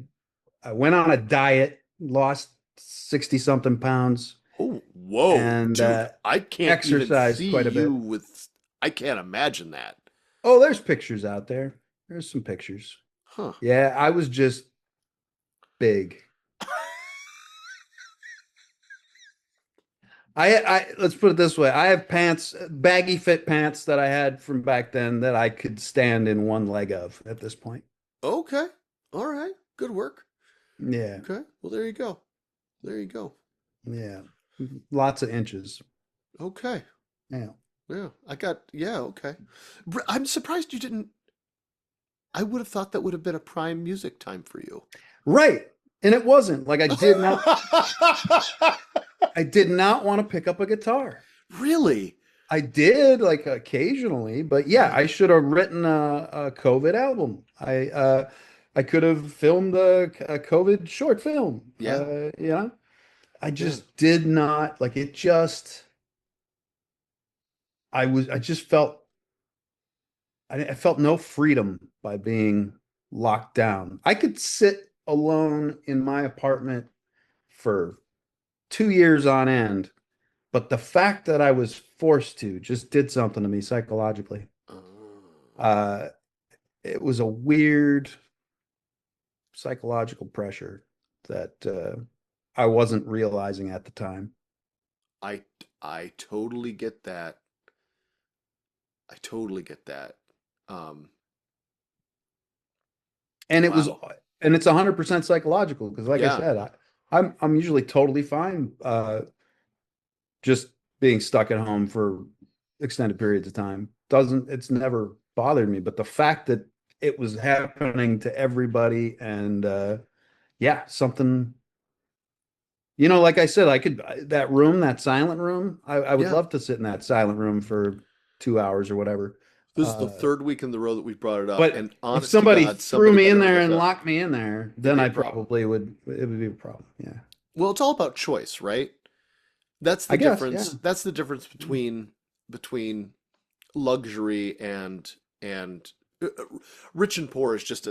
went on a diet, lost 60 something pounds, Oh, whoa, and dude. I can't even exercised see quite a you bit. with, I can't imagine that. Oh, there's pictures out there. There's some pictures. Huh. Yeah, I was just big. Let's put it this way. I have pants, baggy fit pants that I had from back then that I could stand in one leg of at this point. Okay. All right. Good work. Yeah, Okay. Well, there you go. There you go. yeah. Lots of inches. Okay. Yeah. Yeah. Yeah, okay. I'm surprised you didn't. I would have thought that would have been a prime music time for you. Right. And it wasn't. Like I did not want to pick up a guitar. Really? I did like occasionally, but yeah, Huh. I should have written a COVID album. I could have filmed a COVID short film. Yeah. I Yeah. just did not like it. Just I just felt I felt no freedom by being locked down. I could sit alone in my apartment for 2 years on end, but the fact that I was forced to just did something to me psychologically. Oh. Uh, it was a weird psychological pressure that I wasn't realizing at the time. I I totally get that. I totally get that. Um, And it was wow. and it's 100% psychological because like I Yeah. said, I'm usually totally fine just being stuck at home for extended periods of time. Doesn't it's never bothered me, but the fact that it was happening to everybody and yeah, something like I said, I could that room, that silent room, I would Yeah. love to sit in that silent room for 2 hours or whatever. This is the Uh, third week in the row that we've brought it up, but and if honest to somebody God, threw somebody me in better there look and up. locked me in there, It'd then be a I problem. probably would, it would be a problem. Yeah. Well, it's all about choice, right? That's the I guess, yeah. difference. That's the difference between luxury and rich and poor is just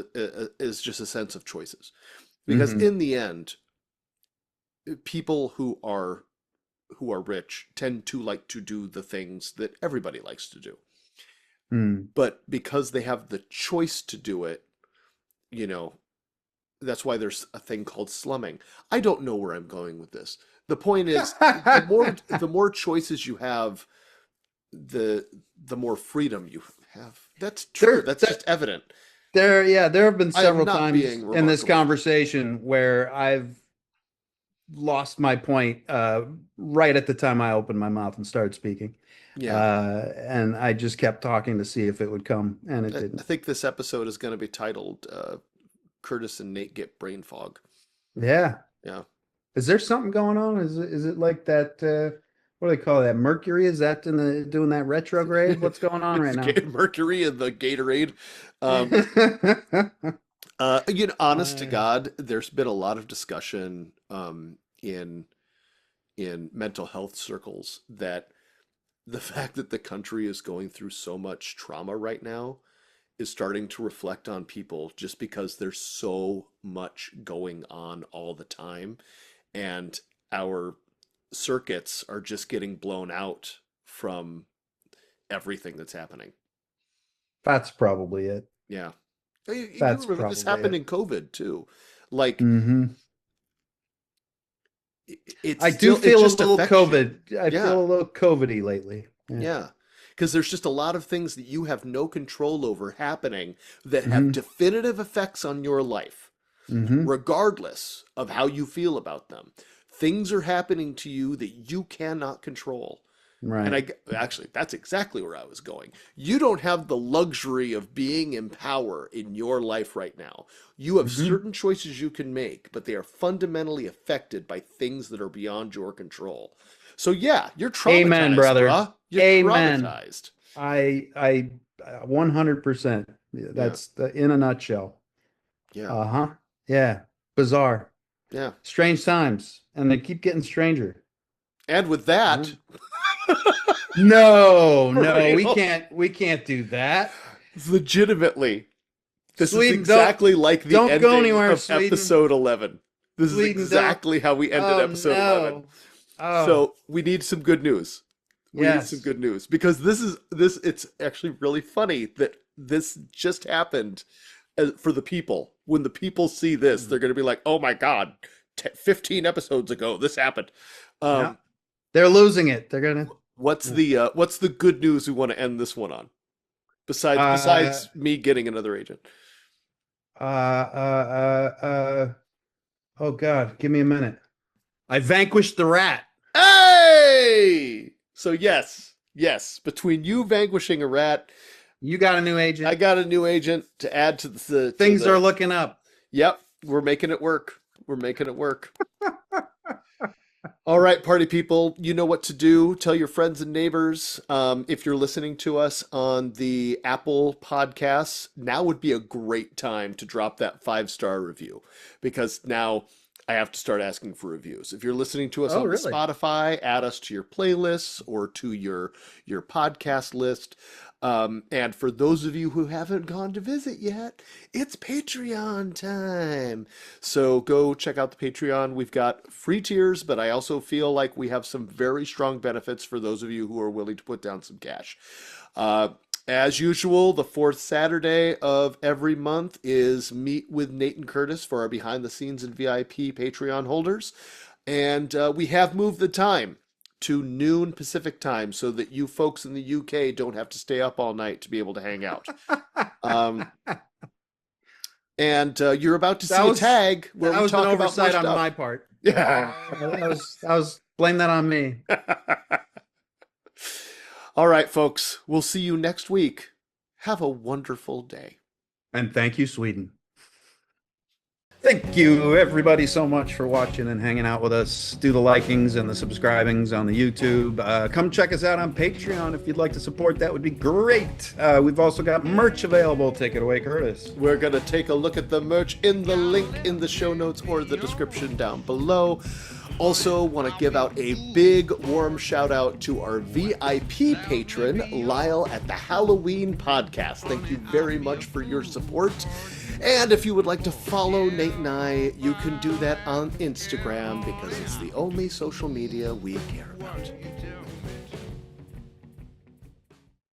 is just a sense of choices. Because Hmm. in the end, people who are rich tend to like to do the things that everybody likes to do. Mm. But because they have the choice to do it, you know, that's why there's a thing called slumming. I don't know where I'm going with this. The point is, the more choices you have, the the more freedom you have. That's true. There, That's just evident. yeah, there have been I am several not times being in this remarkable. conversation where I've lost my point right at the time I opened my mouth and started speaking. Yeah. And I just kept talking to see if it would come, and it I didn't. think this episode is going to be titled Curtis and Nate Get Brain Fog. Yeah. Yeah. Is there something going on? Is it like that? What do they call that? Mercury? Is that in the doing that retrograde? What's going on right now? Mercury and the Gatorade. Um, honest to Uh, God, there's been a lot of discussion in mental health circles that the fact that the country is going through so much trauma right now is starting to reflect on people just because there's so much going on all the time, and our circuits are just getting blown out from everything that's happening. that's probably it. Yeah. You That's remember this probably happened it. in COVID too. Like Hmm. I do it feel a just little affects you. COVID. I Yeah. feel a little COVID-y lately. Yeah. Yeah. Because there's just a lot of things that you have no control over happening that have Hmm. definitive effects on your life, Hmm. regardless of how you feel about them. Things are happening to you that you cannot control. Right. Actually, that's exactly where I was going. You don't have the luxury of being in power in your life right now. You have Hmm. certain choices you can make, but they are fundamentally affected by things that are beyond your control. So yeah, you're Amen, traumatized, brother. bruh. You're Amen. traumatized. I 100%. Yeah, That's the in a nutshell. yeah, Uh-huh. Yeah. Bizarre. yeah. Strange times. And they keep getting stranger. And with Huh? that, No, for no, real, we can't do that. legitimately, this is Sweden, exactly like the don't go ending anywhere, of Sweden. episode 11. This is Sweden, don't. exactly how we ended Oh episode 11. no. Oh, So we need some good news. We need some yes. good news because this it's actually really funny that this just happened for the people. When the people see this, they're going to be like, "Oh my God, 15 episodes ago this happened." Yeah. Um, They're losing it. They're gonna. what's the good news we want to end this one on? Uh, Besides me getting another agent. uh, uh, oh God, give me a minute. I vanquished the rat. Hey! So yes, yes, between you vanquishing a rat, You got a new I agent. got a new agent to add to Things are the. looking up. Yep, we're making it work. We're making it work. All right, party people, you know what to do. Tell your friends and neighbors. If you're listening to us on the Apple Podcasts, now would be a great time to drop that 5-star review because now I have to start asking for reviews. If you're listening to us Oh, on the really? Spotify, add us to your playlists or to your podcast list. And for those of you who haven't gone to visit yet, it's Patreon time. So go check out the Patreon. We've got free tiers, but I also feel like we have some very strong benefits for those of you who are willing to put down some cash. Uh, as usual, the fourth Saturday of every month is Meet with Nate and Curtis for our behind the scenes and VIP Patreon holders. And we have moved the time to noon Pacific time so that you folks in the UK don't have to stay up all night to be able to hang out. Um, and you're about to That see a was tag where that we was an talk about more oversight on my stuff. part. Yeah. That was blame that on me. All right, folks. We'll see you next week. Have a wonderful day. And thank you, Sweden. Thank you, everybody, so much for watching and hanging out with us. Do the likings and the subscribings on the YouTube. Come check us out on Patreon if you'd like to support. That would be great. We've also got merch available. Take it away, Curtis. We're going to take a look at the merch in the link in the show notes or the description down below. Also, want to give out a big warm shout out to our VIP patron, Lyle at the Halloween Podcast. Thank you very much for your support. And if you would like to follow Nate and I, you can do that on Instagram because it's the only social media we care about.